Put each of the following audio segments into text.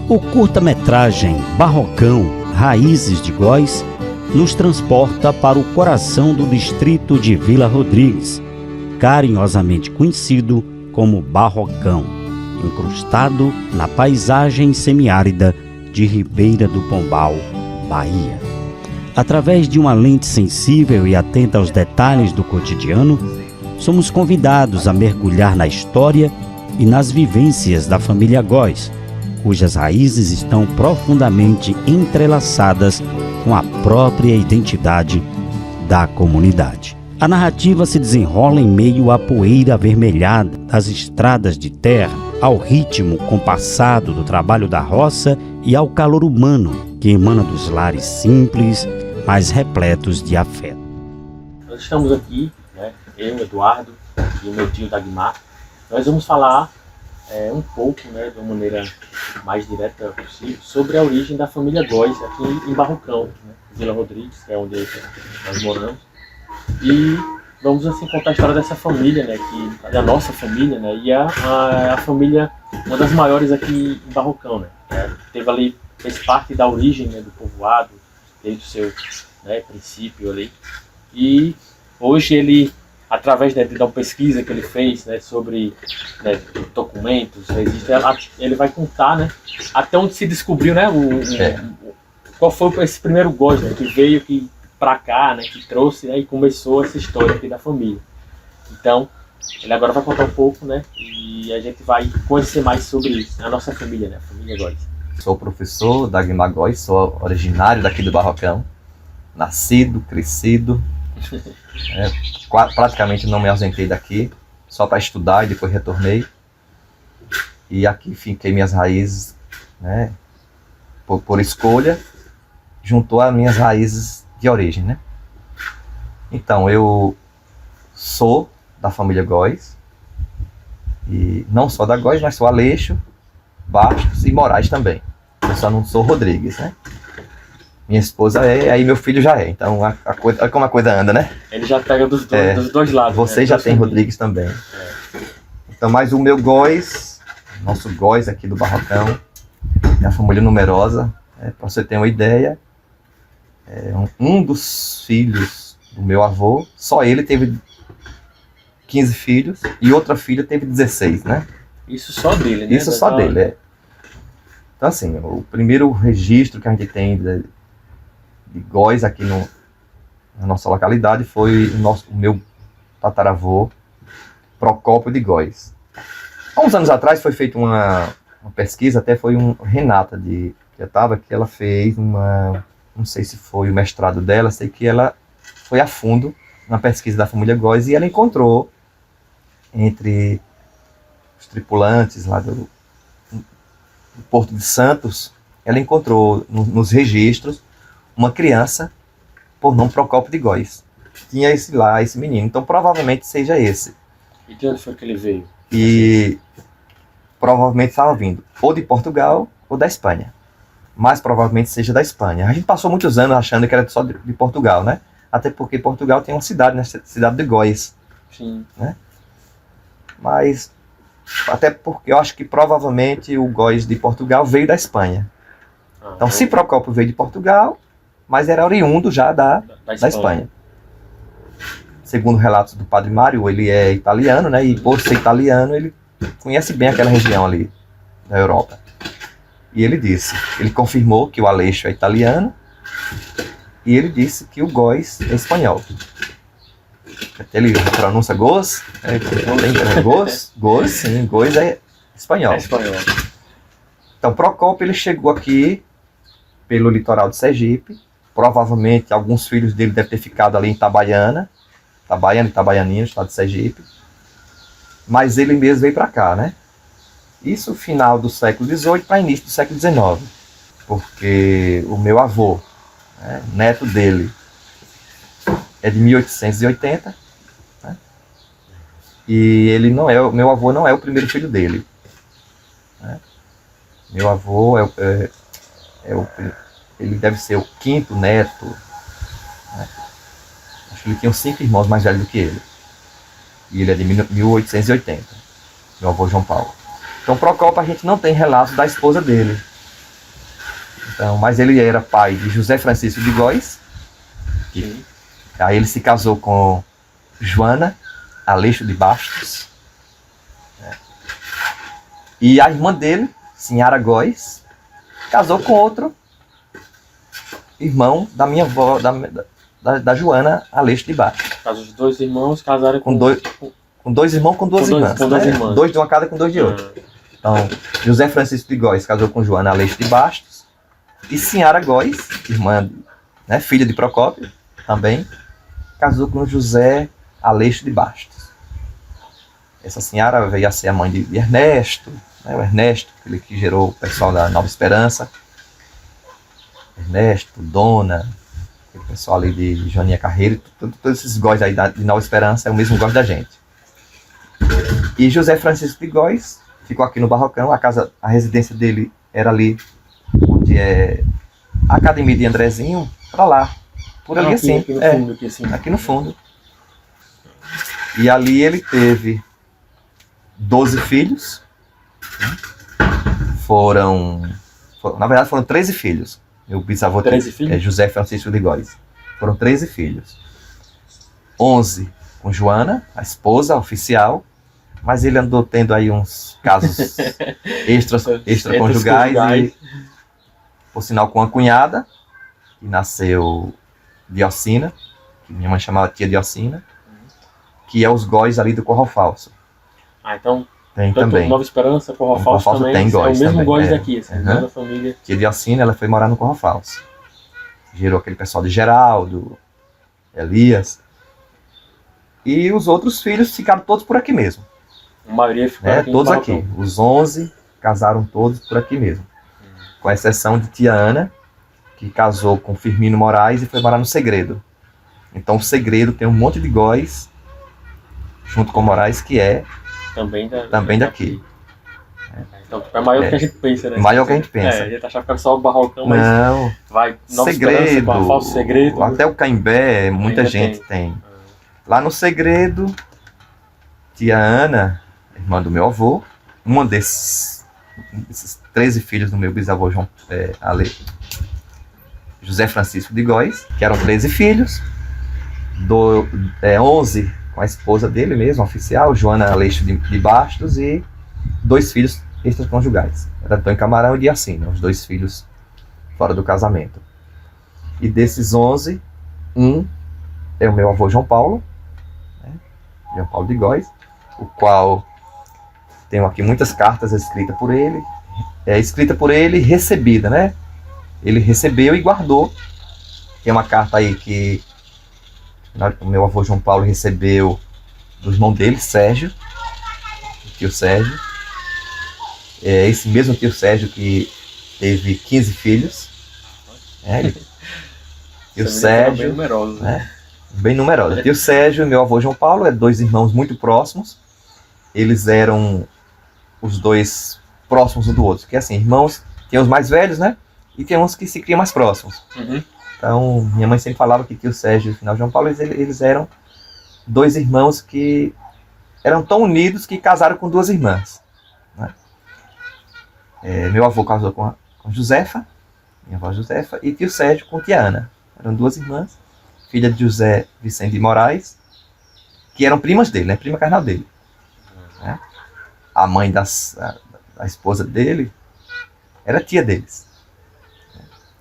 O curta-metragem Barrocão, Raízes de Góis nos transporta para o coração do distrito de Vila Rodrigues, carinhosamente conhecido como Barrocão, incrustado na paisagem semiárida de Ribeira do Pombal, Bahia. Através de uma lente sensível e atenta aos detalhes do cotidiano, somos convidados a mergulhar na história e nas vivências da família Góis, cujas raízes estão profundamente entrelaçadas com a própria identidade da comunidade. A narrativa se desenrola em meio à poeira avermelhada das estradas de terra, ao ritmo compassado do trabalho da roça e ao calor humano que emana dos lares simples, mas repletos de afeto. Nós estamos aqui, eu, Eduardo e o meu tio Dagmar. Nós vamos falar um pouco, de uma maneira mais direta possível, sobre a origem da família Góis aqui em Barrocão, Vila Rodrigues, que é onde nós moramos. E vamos assim contar a história dessa família, da nossa família, e a família, uma das maiores aqui em Barrocão, fez parte da origem do povoado, desde o seu princípio ali. E hoje ele, através de uma pesquisa que ele fez sobre documentos, ele vai contar até onde se descobriu qual foi esse primeiro Góis que veio para cá, que trouxe e começou essa história aqui da família. Então, ele agora vai contar um pouco e a gente vai conhecer mais sobre isso, a nossa família, a família Góis. Sou o professor Dagmar Góis, sou originário daqui do Barrocão, nascido, crescido. Praticamente não me ausentei daqui, só para estudar e depois retornei. E aqui fiquei minhas raízes, por escolha, juntou as minhas raízes de origem, Então, eu sou da família Góis, e não só da Góis, mas sou Aleixo, Bastos e Moraes também. Eu só não sou Rodrigues, Minha esposa é, aí meu filho já é. Então, olha como a coisa anda, Ele já pega dos dois lados. Você já tem Rodrigues também. Então, mas o meu Góis, nosso Góis aqui do Barrocão, é uma família numerosa. Para você ter uma ideia, um dos filhos do meu avô, só ele teve 15 filhos e outra filha teve 16, Isso só dele, Isso só dele, Então, assim, o primeiro registro que a gente tem de Góis aqui na nossa localidade foi o meu tataravô, Procópio de Góis. Há uns anos atrás foi feita uma pesquisa, até foi Renata que ela fez não sei se foi o mestrado dela, sei que ela foi a fundo na pesquisa da família Góis e ela encontrou entre os tripulantes lá do Porto de Santos, ela encontrou nos registros uma criança por nome Procópio de Góis. Tinha esse menino, então provavelmente seja esse. E de onde foi que ele veio? E provavelmente estava vindo ou de Portugal ou da Espanha. Mas provavelmente seja da Espanha. A gente passou muitos anos achando que era só de Portugal, Até porque Portugal tem uma cidade, cidade de Góis. Sim. Mas até porque eu acho que provavelmente o Góis de Portugal veio da Espanha. Então, se Procópio veio de Portugal, mas era oriundo já da Espanha. Segundo relatos do Padre Mário, ele é italiano, e por ser italiano, ele conhece bem aquela região ali da Europa. E ele confirmou que o Aleixo é italiano, e ele disse que o Góis é espanhol. Ele pronuncia Góis, Góis, sim, Góis é espanhol. Então, Procópio, ele chegou aqui pelo litoral de Sergipe, provavelmente alguns filhos dele devem ter ficado ali em Itabaiana e Itabaianinha, no estado de Sergipe, mas ele mesmo veio para cá, Isso final do século XVIII para início do século XIX, porque o meu avô, neto dele, é de 1880, e meu avô não é o primeiro filho dele. Meu avô ele deve ser o quinto neto. Acho que ele tinha 5 irmãos mais velhos do que ele. E ele é de 1880, meu avô João Paulo. Então, Procópio, a gente não tem relatos da esposa dele. Então, mas ele era pai de José Francisco de Góes. Sim. Aí ele se casou com Joana Aleixo de Bastos. E a irmã dele, Senhora Góes, casou com outro irmão da minha avó, da Joana Aleixo de Bastos. Caso os dois irmãos casaram Com dois irmãos com duas irmãs. com duas irmãs. Dois de uma casa com dois de outra. Então, José Francisco de Góes casou com Joana Aleixo de Bastos. E Senhora Góes, irmã, né, filha de Procópio, também, casou com José Aleixo de Bastos. Essa senhora veio a ser a mãe de Ernesto, né, o Ernesto, aquele que gerou o pessoal da Nova Esperança. Ernesto, Dona, o pessoal ali de Joaninha Carreiro, todos esses Góes aí de Nova Esperança é o mesmo Góes da gente. E José Francisco de Góes ficou aqui no Barrocão, a residência dele era ali, onde é a Academia de Andrezinho, pra lá, por ali assim, aqui no fundo, assim. aqui no fundo. E ali ele teve 12 filhos, na verdade foram 13 filhos. Meu bisavô 13 filhos? É José Francisco de Góes. Foram 13 filhos. 11 com Joana, a esposa oficial, mas ele andou tendo aí uns casos extraconjugais e, por sinal, com a cunhada, que nasceu Diocina, que minha mãe chamava tia Diocina, que é os Góes ali do Corral Falso. Ah, então Tem tanto também. Nova Esperança, Corral Corral Falso Falso também, tem Góes é o mesmo também, Góes é. daqui, assim, Uhum. da família. Tia Diocina, ela foi morar no Corral Falso. Gerou aquele pessoal de Geraldo, Elias. E os outros filhos ficaram todos por aqui mesmo. A maioria ficou Né? aqui em Todos Barrocão. aqui. Os 11 casaram todos por aqui mesmo. Com exceção de tia Ana, que casou com Firmino Moraes e foi morar no Segredo. Então o Segredo tem um monte de Góes, junto com Moraes, que é também daqui. Então é maior que a gente pensa, né? Maior que a gente pensa. É, a gente achava que ficava só o Barrocão, mas Não, vai Nova Esperança, Segredo, Corral Falso, Segredo. até o Caimbé, muita Ainda gente tem. Lá no Segredo, tia Ana, irmã do meu avô, uma desses 13 filhos do meu bisavô José Francisco de Góes, que eram 13 filhos, 11 com a esposa dele mesmo, oficial, Joana Aleixo de Bastos, e 2 filhos extraconjugais. Era Antônio Camarão e Diacina, os 2 filhos fora do casamento. E desses 11, um é o meu avô João Paulo, né? João Paulo de Góes, o qual tenho aqui muitas cartas escritas por ele, e recebida, né? Ele recebeu e guardou. Tem uma carta aí que o meu avô João Paulo recebeu do irmão dele, Sérgio, o tio Sérgio. É esse mesmo tio Sérgio que teve 15 filhos. Tio Sérgio, bem numeroso, né? Bem numeroso. Tio Sérgio e meu avô João Paulo, 2 irmãos muito próximos. Eles eram os 2 próximos um do outro. Porque assim, irmãos, tem os mais velhos, né? E tem uns que se criam mais próximos. Uhum. Então, minha mãe sempre falava que tio Sérgio e o final João Paulo, eles eram 2 irmãos que eram tão unidos que casaram com 2 irmãs. Né? Meu avô casou com Josefa, minha avó Josefa, e tio Sérgio com tia Ana. Eram 2 irmãs, filha de José Vicente de Moraes, que eram primas dele, né? Prima carnal dele. Né? A mãe da esposa dele era tia deles.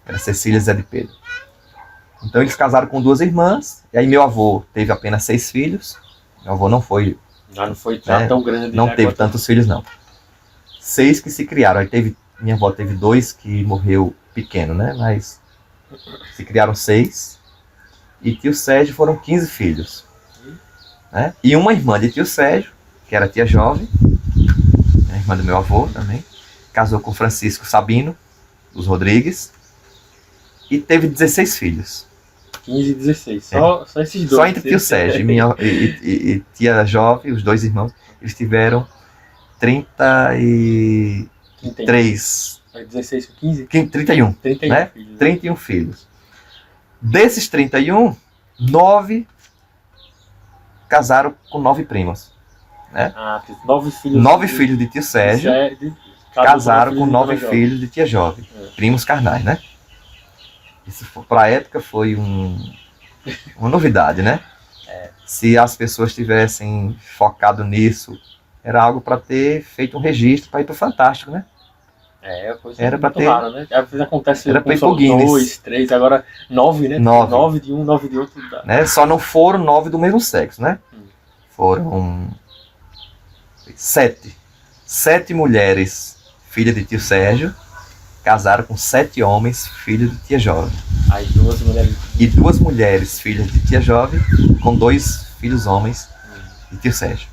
Era Cecília Zé de Pedro. Então eles casaram com 2 irmãs, e aí meu avô teve apenas 6 filhos. Meu avô não foi... Já não foi tão grande. Não teve tantos filhos, não. 6 que se criaram. Aí minha avó teve 2 que morreu pequeno, né? Mas se criaram 6. E tio Sérgio foram 15 filhos. Né? E uma irmã de tio Sérgio, que era tia Jovem, irmã do meu avô também, casou com Francisco Sabino, dos Rodrigues, e teve 16 filhos. 15 e 16, só esses 2. Só entre tio Sérgio e tia Jovem, os 2 irmãos, eles tiveram 33... 16 com 15? 31, 31 né? filhos. 31 filhos. Desses 31, 9 casaram com 9 primos. Né? 9 filhos. 9 filhos de tio Sérgio casaram com 9 filhos de tia Jovem. Primos carnais, né? Isso para a época foi uma novidade, né? Se as pessoas tivessem focado nisso, era algo para ter feito um registro para ir para o Fantástico, né? Coisa Era para muito ter. rara, né? Às vezes acontece Era com pra ir só pro Guinness. 2, 3, agora 9, né? 9. 9 de um, 9 de outro. Dá. Né? Só não foram 9 do mesmo sexo, né? Foram 7. 7 mulheres, filhas de tio Sérgio, casaram com 7 homens, filhos de tia Jovem. As 2 mulheres. E 2 mulheres, filhas de tia Jovem, com 2 filhos homens de tio Sérgio.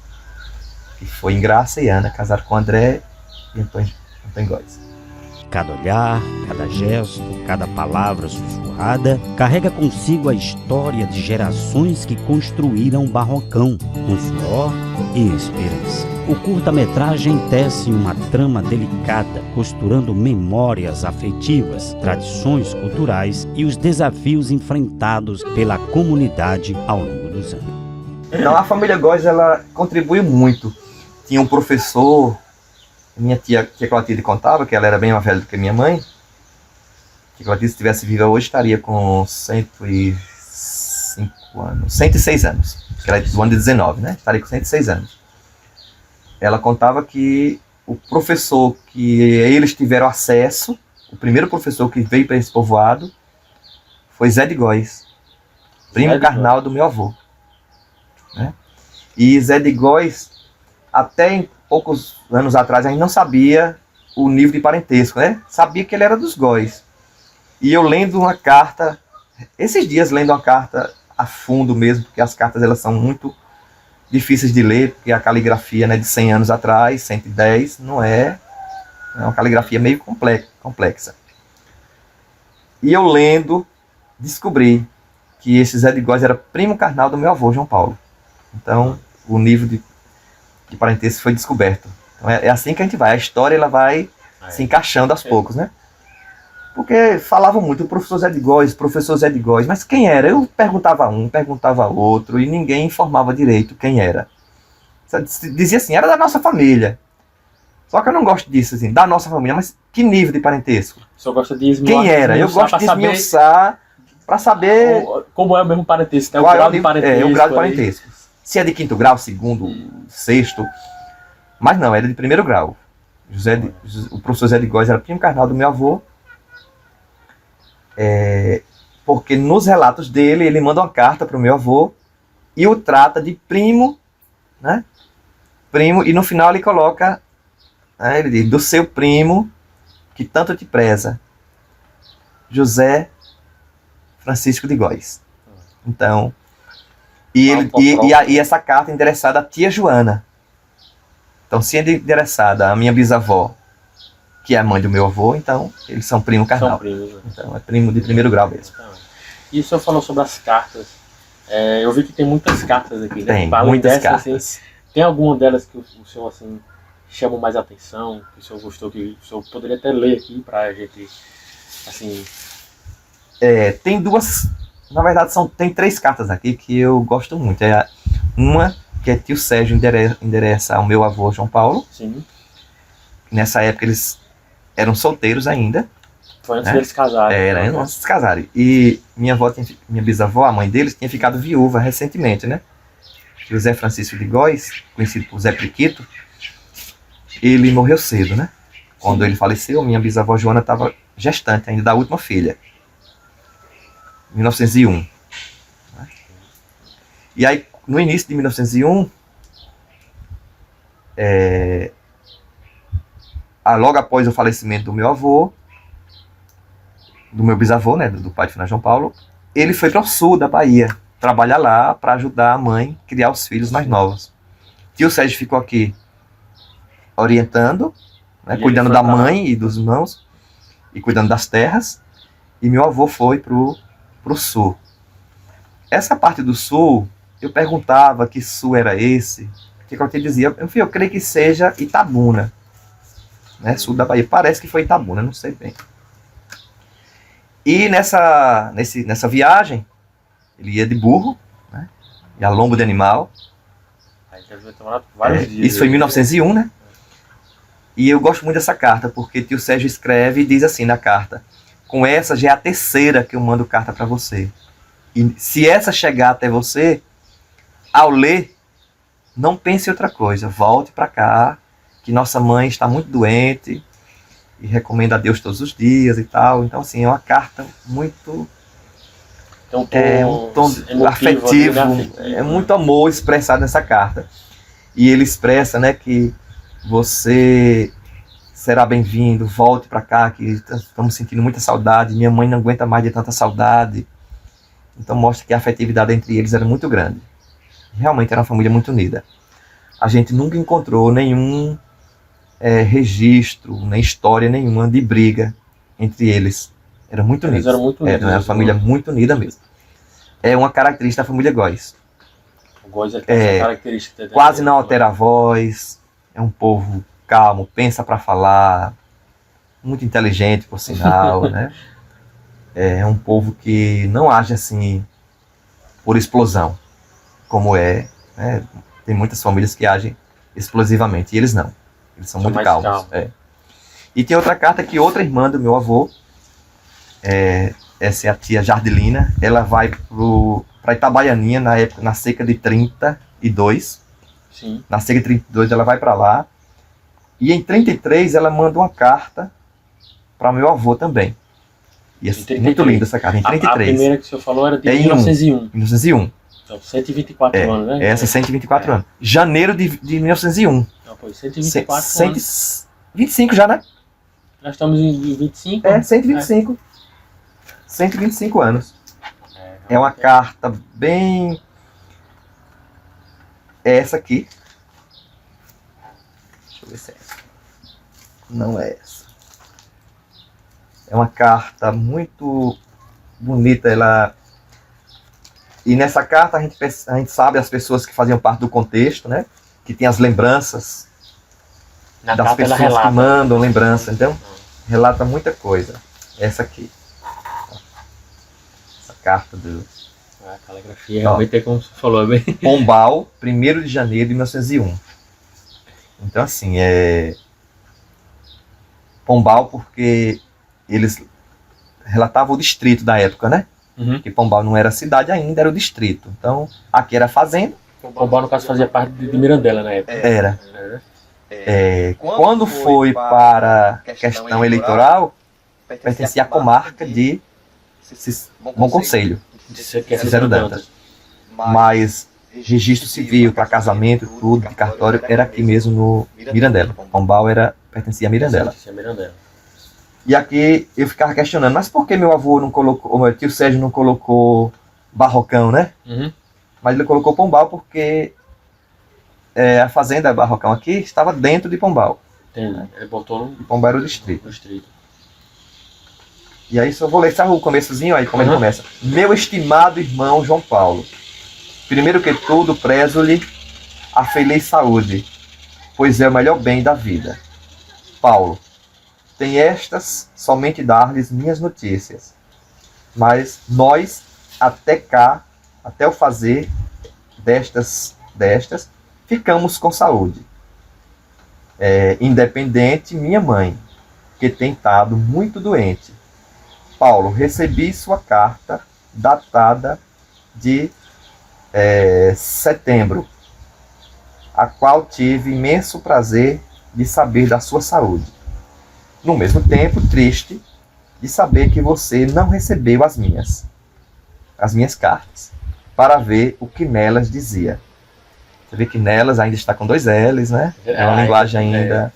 Que foi Ingraça e Ana, casaram com André e Antônio Góes. Cada olhar, cada gesto, cada palavra sussurrada carrega consigo a história de gerações que construíram Barrocão com suor e esperança. O curta-metragem tece uma trama delicada, costurando memórias afetivas, tradições culturais e os desafios enfrentados pela comunidade ao longo dos anos. Então a família Góes, ela contribuiu muito. Tinha um professor, minha tia Clotilde contava, que ela era bem mais velha do que minha mãe, que Clotilde, se estivesse viva hoje, estaria com 105 anos, 106 anos, que ela é do ano de 19, né? Estaria com 106 anos. Ela contava que o professor que eles tiveram acesso, o primeiro professor que veio para esse povoado, foi Zé de Góes, primo carnal do meu avô. Né? E Zé de Góes, até em poucos anos atrás, a gente não sabia o nível de parentesco, né? Sabia que ele era dos Góes. E eu lendo uma carta, esses dias lendo uma carta a fundo mesmo, porque as cartas elas são muito difíceis de ler, porque a caligrafia, né, de 100 anos atrás, 110, não é uma caligrafia meio complexa. E eu lendo, descobri que esse Zé de Góes era primo carnal do meu avô, João Paulo. Então, o nível de parentesco foi descoberto. Então, é assim que a gente vai. A história ela vai se encaixando aos poucos, né? Porque falavam muito o professor Zé de Góes, mas quem era? Eu perguntava um, perguntava outro, e ninguém informava direito quem era. Dizia assim, era da nossa família. Só que eu não gosto disso, assim, da nossa família, mas que nível de parentesco? Só gosta de esmiuçar. Quem era? Eu gosto de esmiuçar para saber como é o mesmo parentesco, né? O grau de parentesco. O grau de parentesco. Se é de 5º grau, 2º, 6º. Mas não, era de 1º grau. O professor Zé de Góes era primo carnal do meu avô. Porque nos relatos dele, ele manda uma carta para o meu avô e o trata de primo, né? Primo, e no final ele coloca, né, ele diz, do seu primo que tanto te preza, José Francisco de Góes. Então, e essa carta é endereçada à tia Joana. Então, se é endereçada à minha bisavó, que é a mãe do meu avô, então eles são primo carnal. São primos, né? Então é primo de 1º grau mesmo. E o senhor falou sobre as cartas. Eu vi que tem muitas cartas aqui, né? Tem, muitas cartas. Assim, tem alguma delas que o senhor assim, chama mais atenção, que o senhor gostou, que o senhor poderia até ler aqui pra gente, assim... Tem duas... Na verdade, tem 3 cartas aqui que eu gosto muito. Uma que é tio Sérgio endereça ao meu avô João Paulo. Sim. Nessa época eles eram solteiros ainda. Foi antes deles casarem. Era antes de casarem. E minha bisavó, a mãe deles, tinha ficado viúva recentemente, né? José Francisco de Góes, conhecido por Zé Priquito, ele morreu cedo, né? Quando ele faleceu, minha bisavó Joana estava gestante ainda da última filha. 1901. Né? E aí, no início de 1901, logo após o falecimento do meu avô, do meu bisavô, né, do pai de Fernando João Paulo, ele foi para o sul da Bahia, trabalhar lá para ajudar a mãe a criar os filhos mais novos. Tio Sérgio ficou aqui orientando, né, cuidando da mãe e dos irmãos, e cuidando das terras, e meu avô foi para o sul. Essa parte do sul, eu perguntava que sul era esse, que eu te dizia, eu creio que seja Itabuna, né, sul da Bahia, parece que foi Itabuna, não sei bem. E nessa viagem, ele ia de burro, né, e a lombo de animal. Isso foi em 1901, né? E eu gosto muito dessa carta, porque tio Sérgio escreve e diz assim na carta: com essa já é a terceira que eu mando carta para você. E se essa chegar até você, ao ler, não pense em outra coisa. Volte para cá, que nossa mãe está muito doente e recomenda a Deus todos os dias e tal. Então, assim, é uma carta muito... um tom emotivo, afetivo, é muito amor expressado nessa carta. E ele expressa, né, que você será bem-vindo, volte para cá, que estamos sentindo muita saudade, minha mãe não aguenta mais de tanta saudade. Então mostra que a afetividade entre eles era muito grande. Realmente era uma família muito unida. A gente nunca encontrou nenhum registro, nem história nenhuma de briga entre eles. Era muito unidos. Eles eram muito unidos. Era uma família muito unida mesmo. É uma característica da família Góes. O Góes tem essa característica. Quase não altera a voz. É um povo calmo, pensa para falar. Muito inteligente, por sinal, né? É um povo que não age assim por explosão, como né? Tem muitas famílias que agem explosivamente, e eles não. Eles são muito calmos. E tem outra carta que outra irmã do meu avô, essa é a tia Jardilina, ela vai para Itabaianinha na época, na seca de 32. Sim. Na seca de 32 ela vai para lá. E em 33 ela manda uma carta para meu avô também. E é muito linda essa carta, em 33. A primeira que o senhor falou era de 1901. 1901. Então, 124 anos, né? Essa 124 anos. Janeiro de 1901. Não, foi 124 anos. 125 já, né? Nós estamos em 25? 125. 125 anos. É uma carta bem... Essa aqui. Deixa eu ver se é essa. Não é essa. É uma carta muito bonita. E nessa carta a gente sabe as pessoas que faziam parte do contexto, né? Que tem as lembranças das pessoas que mandam lembrança. Então, relata muita coisa. Essa aqui. Essa carta do... A caligrafia realmente é como você falou. Bem... Pombal, 1º de janeiro de 1901. Então, assim, Pombal porque eles relatavam o distrito da época, né? Uhum. Que Pombal não era cidade ainda, era o distrito. Então, aqui era fazenda. Pombal, no caso, fazia parte de Mirandela na época. Era. Quando foi para a questão eleitoral, pertencia à comarca de Bom Conselho, Cícero Dantas. Mas registro civil para casamento, tudo, de cartório, era aqui mesmo no Mirandela. Pombal pertencia a Mirandela. E aqui eu ficava questionando, mas por que meu avô não colocou, o meu tio Sérgio não colocou Barrocão, né? Uhum. Mas ele colocou Pombal porque a fazenda Barrocão aqui estava dentro de Pombal. Entendi. Ele botou no... E Pombal era o distrito. distrito. E aí só vou ler o começozinho, aí como ele começa. Meu estimado irmão João Paulo, primeiro que tudo prezo-lhe a feliz saúde, pois é o melhor bem da vida. Paulo, tem estas somente dar-lhes minhas notícias, mas nós até o fazer destas, ficamos com saúde. Independente minha mãe, que tem estado muito doente. Paulo, recebi sua carta datada de setembro, a qual tive imenso prazer de saber da sua saúde. No mesmo tempo, triste de saber que você não recebeu as minhas cartas, para ver o que nelas dizia. Você vê que nelas ainda está com 2 L's, né? É uma linguagem ainda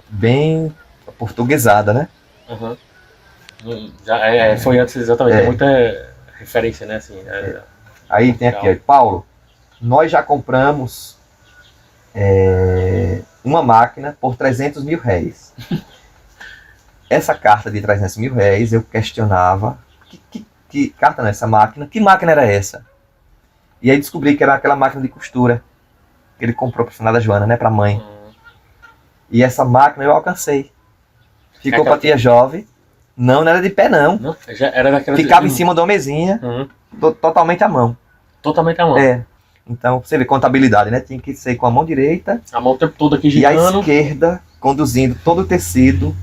bem portuguesada, né? Uhum. Foi antes, exatamente. Tem muita referência, né? Assim, Aí tem aqui, Paulo, nós já compramos uma máquina por 300 mil réis. Essa carta de 300 mil réis, eu questionava, que carta nessa máquina? Que máquina era essa? E aí descobri que era aquela máquina de costura que ele comprou para o final da Joana, né, para a mãe. E essa máquina eu alcancei. Ficou para a tia jovem. Não era de pé, não. Já era daquela... Ficava em cima de uma mesinha, totalmente à mão. Totalmente à mão. Então, você vê, contabilidade, né? Tinha que ser com a mão direita. A mão o tempo todo aqui girando. E a esquerda, conduzindo todo o tecido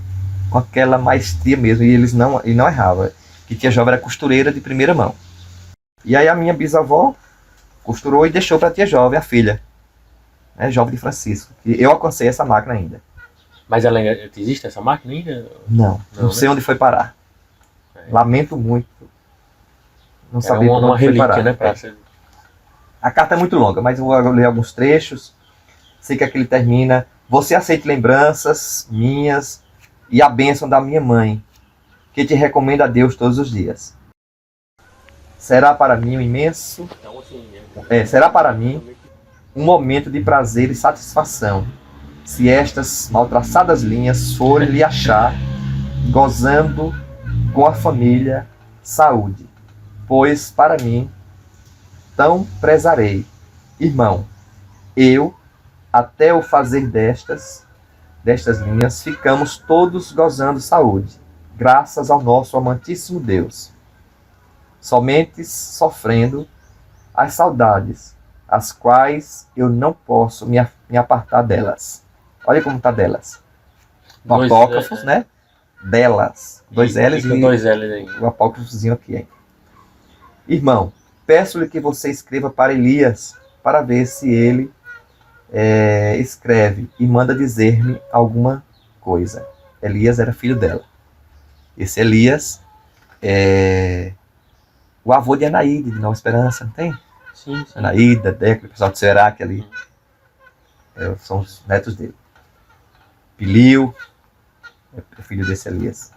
com aquela maestria mesmo, e não errava. Que tia Jovem era costureira de primeira mão. E aí a minha bisavó costurou e deixou para a tia Jovem, a filha, né, Jovem de Francisco. E eu alcancei essa máquina ainda. Mas ela existe essa máquina ainda? Não sei onde foi parar. Lamento muito. Não sabia uma onde foi relíquia, parar. né? A carta é muito longa, mas eu vou ler alguns trechos. Sei que aqui ele termina: você aceite lembranças minhas e a bênção da minha mãe, que te recomendo a Deus todos os dias. Será para mim um imenso... será para mim um momento de prazer e satisfação, se estas mal traçadas linhas forem lhe achar, gozando com a família saúde, pois para mim tão prezarei. Irmão, eu, até o fazer destas linhas, ficamos todos gozando saúde, graças ao nosso amantíssimo Deus. Somente sofrendo as saudades, as quais eu não posso me apartar delas. Olha como está delas. No apócrifos, né? Delas. Dois L's e dois L's aí. O apócrifozinho aqui, hein? Irmão, peço-lhe que você escreva para Elias, para ver se ele escreve e manda dizer-me alguma coisa. Elias era filho dela. Esse Elias é o avô de Anaíde, de Nova Esperança, não tem? Sim. Anaída, Deca, o pessoal de Serac ali. São os netos dele. Pilil é filho desse Elias.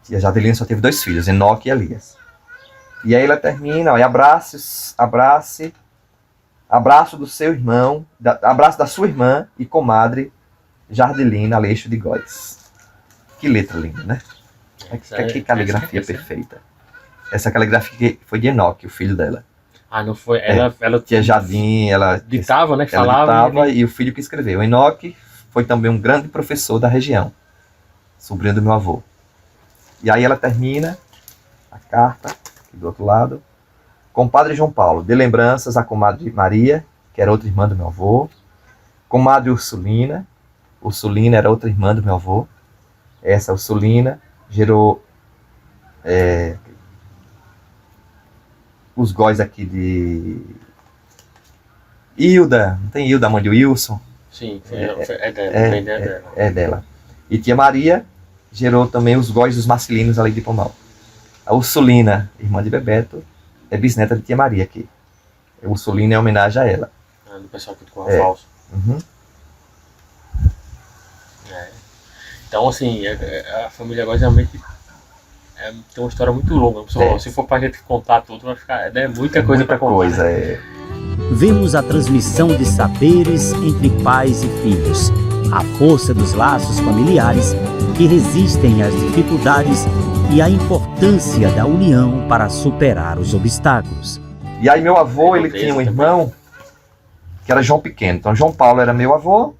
Tia Jadelina só teve 2 filhos, Enoque e Elias. E aí ela termina, ó, e abraço do seu irmão, abraço da sua irmã e comadre Jardelina Aleixo de Góes. Que letra linda, né? Que caligrafia perfeita. Essa caligrafia foi de Enoque, o filho dela. Ah, não foi? Ela tia Jardim, ela ditava, né? Ela ditava e o filho que escreveu. Enoque foi também um grande professor da região, sobrinho do meu avô. E aí ela termina a carta, aqui do outro lado: compadre João Paulo, de lembranças à comadre Maria, que era outra irmã do meu avô, comadre Ursulina era outra irmã do meu avô. Essa Ursulina gerou os góis aqui de Hilda, não tem Hilda, a mãe de Wilson? Sim, dela. É dela. E tia Maria gerou também os góis dos Marcelinos ali de Pombal. A Ursulina, irmã de Bebeto, é bisneta de tia Maria aqui. A Ursulina é homenagem a ela. Do pessoal que ficou falso. Uhum. Então, assim, a família Góes realmente tem uma história muito longa. Se for pra gente contar tudo, vai ficar muita coisa para contar. Vemos a transmissão de saberes entre pais e filhos, a força dos laços familiares que resistem às dificuldades e a importância da união para superar os obstáculos. E aí meu avô, ele tinha um irmão que era João Pequeno. Então João Paulo era meu avô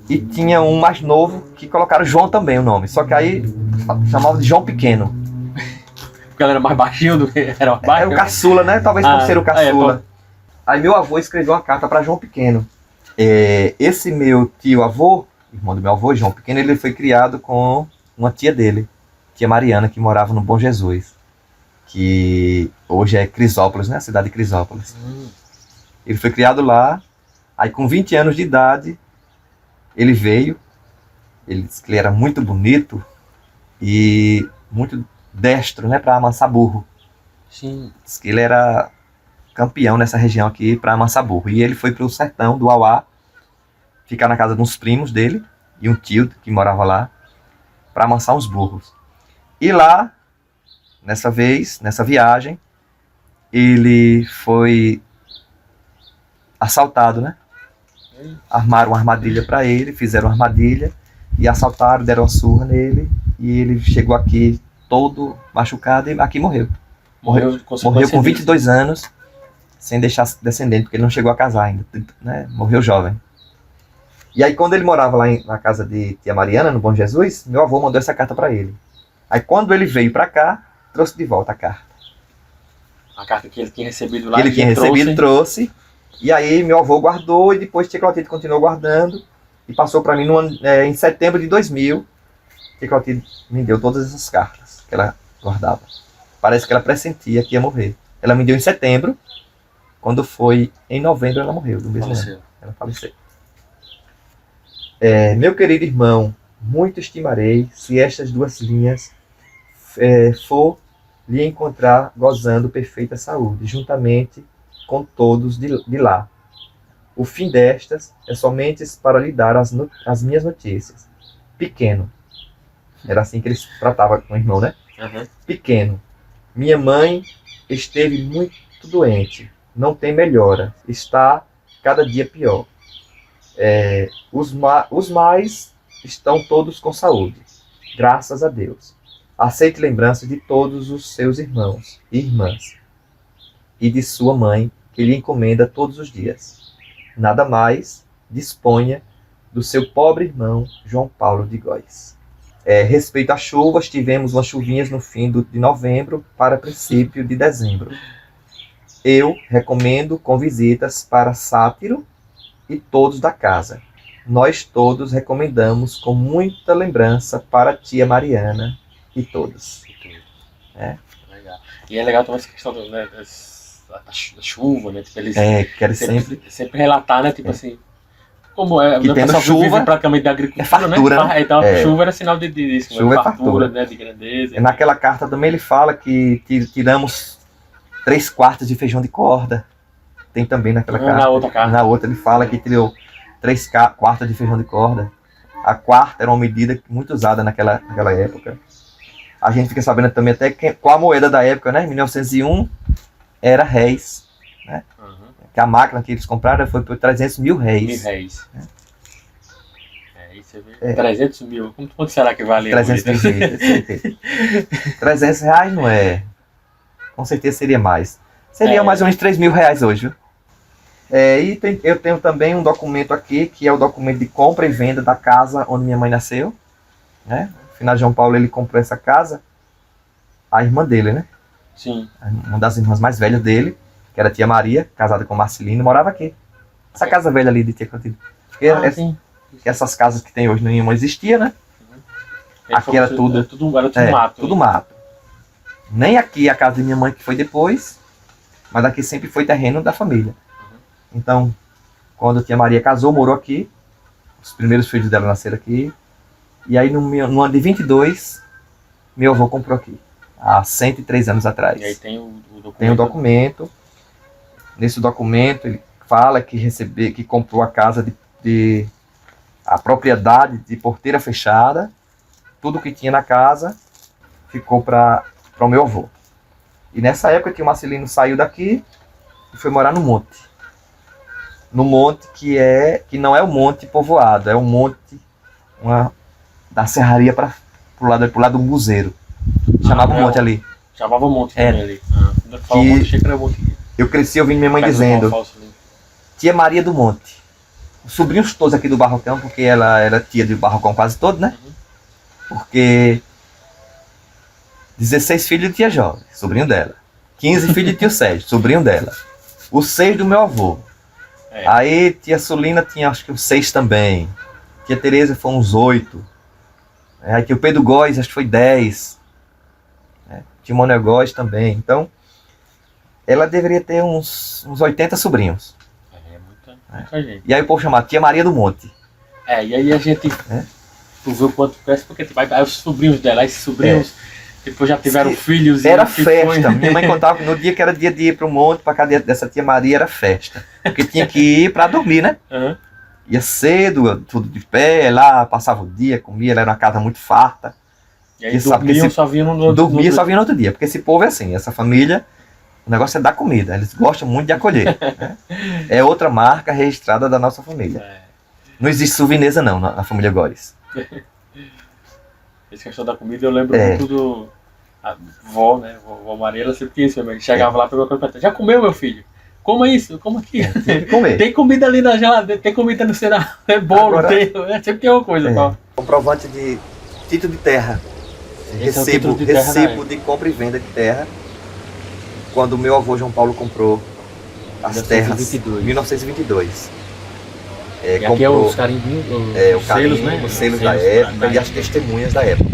e tinha um mais novo que colocaram João também o nome. Só que aí chamavam de João Pequeno. Porque ela era mais baixinho do que era o baixo. É o caçula, né? Talvez por ser o caçula. Aí meu avô escreveu uma carta para João Pequeno. Esse meu tio-avô, irmão do meu avô, João Pequeno, ele foi criado com uma tia dele, tia Mariana, que morava no Bom Jesus, que hoje é Crisópolis, né? A cidade de Crisópolis. Ele foi criado lá, aí com 20 anos de idade, ele veio, ele disse que ele era muito bonito e muito destro, né, para amansar burro. Sim. Diz que ele era campeão nessa região aqui para amansar burro. E ele foi para o sertão do Auá, ficar na casa de uns primos dele e um tio que morava lá, para amansar uns burros. E lá, nessa viagem, ele foi assaltado, né? Armaram uma armadilha para ele, fizeram uma armadilha e assaltaram, deram uma surra nele e ele chegou aqui todo machucado e aqui morreu. Morreu com 22 anos, sem deixar descendente, porque ele não chegou a casar ainda, né? Morreu jovem. E aí quando ele morava lá na casa de tia Mariana, no Bom Jesus, meu avô mandou essa carta para ele. Aí quando ele veio para cá, trouxe de volta a carta. A carta que ele tinha recebido lá. Trouxe. E aí meu avô guardou e depois tia Clotilde continuou guardando e passou para mim em setembro de 2000 tia Clotilde me deu todas essas cartas que ela guardava. Parece que ela pressentia que ia morrer. Ela me deu em setembro, quando foi em novembro ela morreu, do mesmo ano. Ela faleceu. Meu querido irmão, muito estimarei se estas duas linhas for lhe encontrar gozando perfeita saúde, juntamente com todos de lá. O fim destas é somente para lhe dar as minhas notícias. Pequeno. Era assim que eles tratavam com o irmão, né? Uhum. Pequeno. Minha mãe esteve muito doente. Não tem melhora. Está cada dia pior. Os mais estão todos com saúde. Graças a Deus. Aceite lembrança de todos os seus irmãos e irmãs. E de sua mãe, que lhe encomenda todos os dias. Nada mais disponha do seu pobre irmão João Paulo de Góis. Respeito às chuvas, tivemos umas chuvinhas no fim de novembro para princípio de dezembro. Eu recomendo com visitas para Sátiro e todos da casa. Nós todos recomendamos com muita lembrança para tia Mariana e todos. Legal. E é legal também essa questão né, da chuva, né? Tipo, eles querem sempre relatar, né? Tipo assim, como que tendo chuva, praticamente da agricultura, fartura, né? Então, chuva era sinal disso, chuva é fartura, né? De grandeza. Naquela carta também ele fala que tiramos 3/4 de feijão de corda. Tem também naquela carta. Na outra carta. Na outra ele fala que tirou 3/4 de feijão de corda. A quarta era uma medida muito usada naquela época. A gente fica sabendo também até qual a moeda da época, né? Em 1901 era réis, né? Uhum. Que a máquina que eles compraram foi por 300 mil réis. 1000 réis. Aí você vê. 300 mil. Quanto será que vale? 300 mil réis. 300 reais não é. Com certeza seria mais. Seria mais ou menos 3 mil reais hoje, viu? Eu tenho também um documento aqui, que é o documento de compra e venda da casa onde minha mãe nasceu, né? Afinal, João Paulo, ele comprou essa casa, a irmã dele, né? Sim. Uma das irmãs mais velhas dele, que era a tia Maria, casada com Marcelino, morava aqui. Essa casa velha ali de Tia Clotilde. Sim. Essas casas que tem hoje nenhuma existia, né? Aqui era tudo mato. Tudo mato. Nem aqui a casa de minha mãe, que foi depois, mas aqui sempre foi terreno da família. Então, quando a tia Maria casou, morou aqui. Os primeiros filhos dela nasceram aqui. E aí, no ano de 22, meu avô comprou aqui. Há 103 anos atrás. E aí tem o documento. Tem o documento. Nesse documento, ele fala que comprou a casa a propriedade de porteira fechada. Tudo que tinha na casa ficou para o meu avô. E nessa época que o Marcelino saiu daqui e foi morar no monte. No monte que não é o monte povoado, é o monte da serraria pro lado do Buzeiro. Chamava o monte ali. Chamava o monte ali. Eu cresci ouvindo minha mãe dizendo, tia Maria do Monte. Os sobrinhos todos aqui do Barrocão, porque ela era tia do Barrocão quase todo, né? Porque 16 filhos de tia Jovem, sobrinho dela. 15 filhos de tio Sérgio, sobrinho dela. Os 6 do meu avô. Aí tia Sulina tinha acho que uns 6 também. Tia Tereza foi uns 8. Aí tio Pedro Góes acho que foi 10. Tio Manuel Góes também. Então, ela deveria ter uns 80 sobrinhos. Muita gente. E aí o povo chamava tia Maria do Monte. E aí a gente... Tu viu quanto cresce, porque aí os sobrinhos dela, esses sobrinhos... Depois já tiveram filhos. Era festa. Minha mãe contava que no dia que era dia de ir para o monte, para casa dessa tia Maria, era festa. Porque tinha que ir para dormir, né? Uhum. Ia cedo, tudo de pé, lá, passava o dia, comia, ela era uma casa muito farta. E aí dormiam, só vinham no outro dia. Só vinha no outro dia, porque esse povo é assim, essa família, o negócio é dar comida, eles gostam muito de acolher. Né? É outra marca registrada da nossa família. Não existe sovinesa não, na família Góes. Essa questão da comida eu lembro muito do... A vó, né? Vó Maria, ela sempre tinha isso mesmo. Chegava lá, pegou a coisa, já comeu, meu filho? Coma isso, coma aqui. Tem que comer. Tem comida ali na geladeira, tem comida no cenário, é bolo, agora, sempre tem uma coisa. Comprovante de título de terra. Recibo de compra e venda de terra. Quando o meu avô João Paulo comprou as terras em 1922. E aqui é os carimbinhos, o os carimbo, selos, né? os selos da época e as testemunhas da época.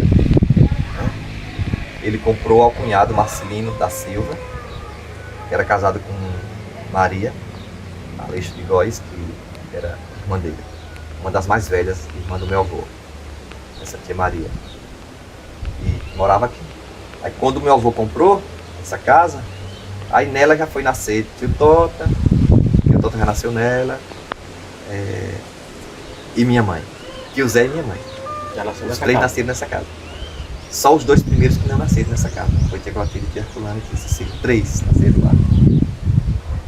Ele comprou ao cunhado Marcelino da Silva, que era casado com Maria Aleixo de Góes, que era irmã dele, uma das mais velhas, irmã do meu avô, essa tia Maria, e morava aqui. Aí quando o meu avô comprou essa casa, aí nela já foi nascer tio Tota já nasceu nela, e minha mãe, tio Zé e minha mãe. Os três nasceram nessa casa. Só os 2 primeiros que não nasceram nessa casa. Foi tia Clotilde, tia Herculano e tia Cecília. 3 nasceram lá.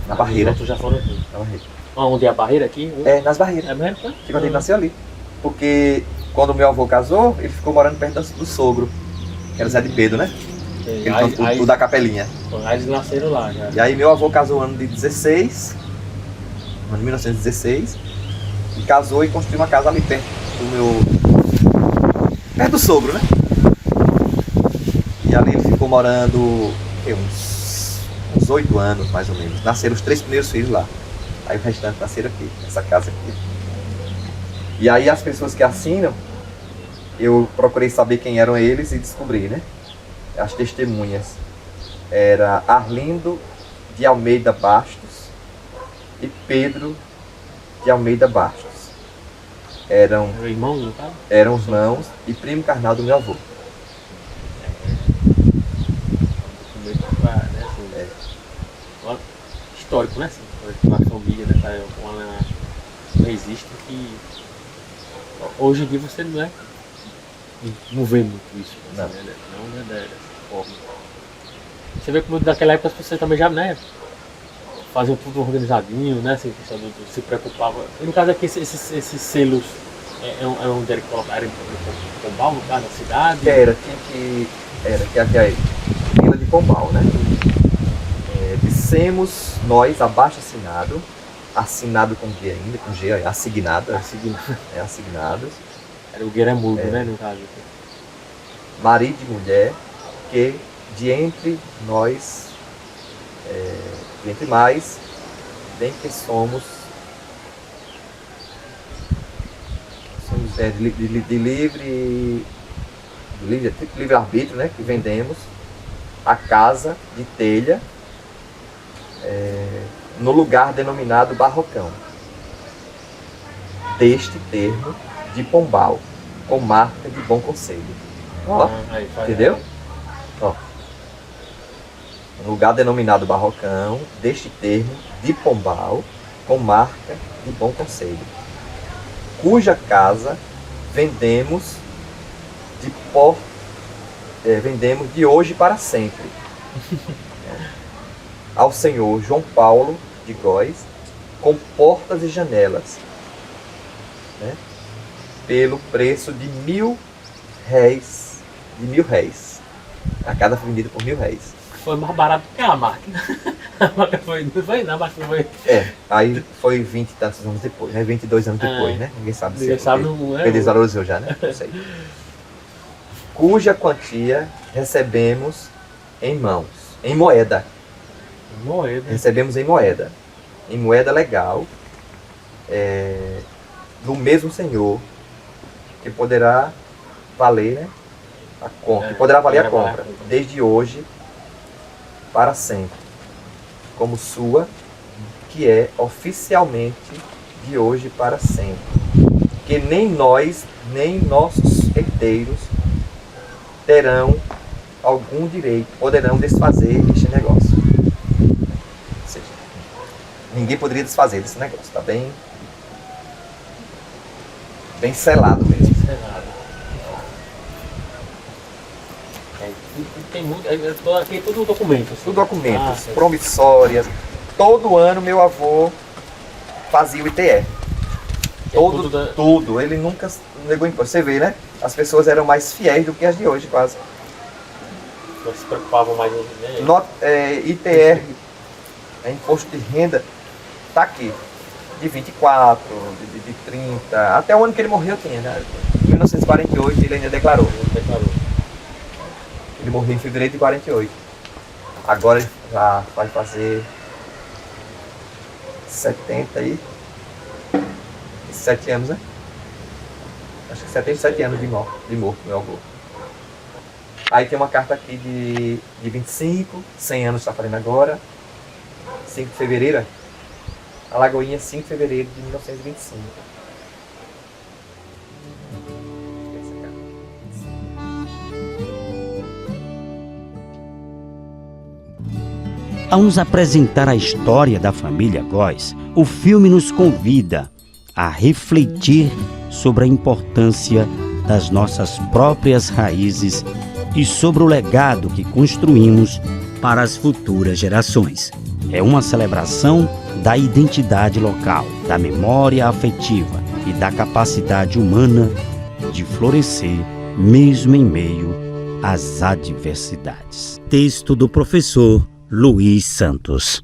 Na barreira. Os outros já foram aqui. Na barreira. Onde é a barreira aqui? Nas barreiras. É mesmo? Tia Clotilde nasceu ali. Porque quando o meu avô casou, ele ficou morando perto do sogro, que era Zé de Pedro, né? O da capelinha. Aí eles nasceram lá já. E aí meu avô casou no ano de 1916, e casou e construiu uma casa ali perto perto do sogro, né? E ali ele ficou morando uns 8 anos, mais ou menos. Nasceram os 3 primeiros filhos lá. Aí o restante nasceram aqui, nessa casa aqui. E aí as pessoas que assinam, eu procurei saber quem eram eles e descobri, né? As testemunhas era Arlindo de Almeida Bastos e Pedro de Almeida Bastos. Eram irmãos, no caso? Eram os irmãos e primo carnal do meu avô. Histórico, né? Uma família, né? Não existe que... Hoje em dia você não vê muito isso. Não. Assim, né? Não é dessa forma. Você vê como daquela época as pessoas também já, né? Faziam tudo organizadinho, né? Assim, se preocupavam. No caso aqui, esses selos é onde eles colocaram em Pombal, no caso, na cidade? Era que havia Vila de Pombal, né? Dissemos nós, abaixo assinado com G ainda, com G, assignado. Assignados. Era o Gueremudo, né, no caso. Marido e mulher, que de entre nós, de entre mais, bem que somos de livre arbítrio, né, que vendemos a casa de telha no lugar denominado Barrocão, deste termo de Pombal, com marca de bom conselho. Ó, entendeu? Ó, no lugar denominado Barrocão, deste termo de Pombal, com marca de bom conselho, cuja casa vendemos de hoje para sempre ao senhor João Paulo de Góes, com portas e janelas, né, pelo preço de 1.000 réis. A casa foi vendida por 1.000 réis. Foi mais barato que a máquina. A máquina foi. Aí foi 20 e tantos anos depois, né? 22 anos depois, né? Ninguém sabe se ele desvalorizou já, né? Não sei. Cuja quantia recebemos em mãos, em moeda. Recebemos em moeda legal, do mesmo senhor, que poderá valer, né, a compra, desde hoje para sempre, como sua, que é oficialmente de hoje para sempre, que nem nós, nem nossos herdeiros terão algum direito, poderão desfazer este negócio. Ou seja, ninguém poderia desfazer desse negócio, tá bem selado mesmo. Tem muito, aqui tudo documentos. Assim. Tudo documentos, promissórias. Todo ano meu avô fazia o ITR. Tudo. Ele nunca negou imposto. Você vê, né? As pessoas eram mais fiéis do que as de hoje, quase. Não se preocupavam mais, né? ITR, imposto de renda, tá aqui. De 24, de 30, até o ano que ele morreu tinha, né? Em 1948 ele ainda declarou. Ele morreu em fevereiro de 48. Agora ele já vai fazer 70 aí. 7 anos, né? Acho que 77 anos de morto, meu avô. Aí tem uma carta aqui de 25, 100 anos está fazendo agora. 5 de fevereiro. Alagoinha, 5 de fevereiro de 1925. Ao nos apresentar a história da família Góes, o filme nos convida a refletir sobre a importância das nossas próprias raízes e sobre o legado que construímos para as futuras gerações. É uma celebração da identidade local, da memória afetiva e da capacidade humana de florescer mesmo em meio às adversidades. Texto do professor Luiz Santos.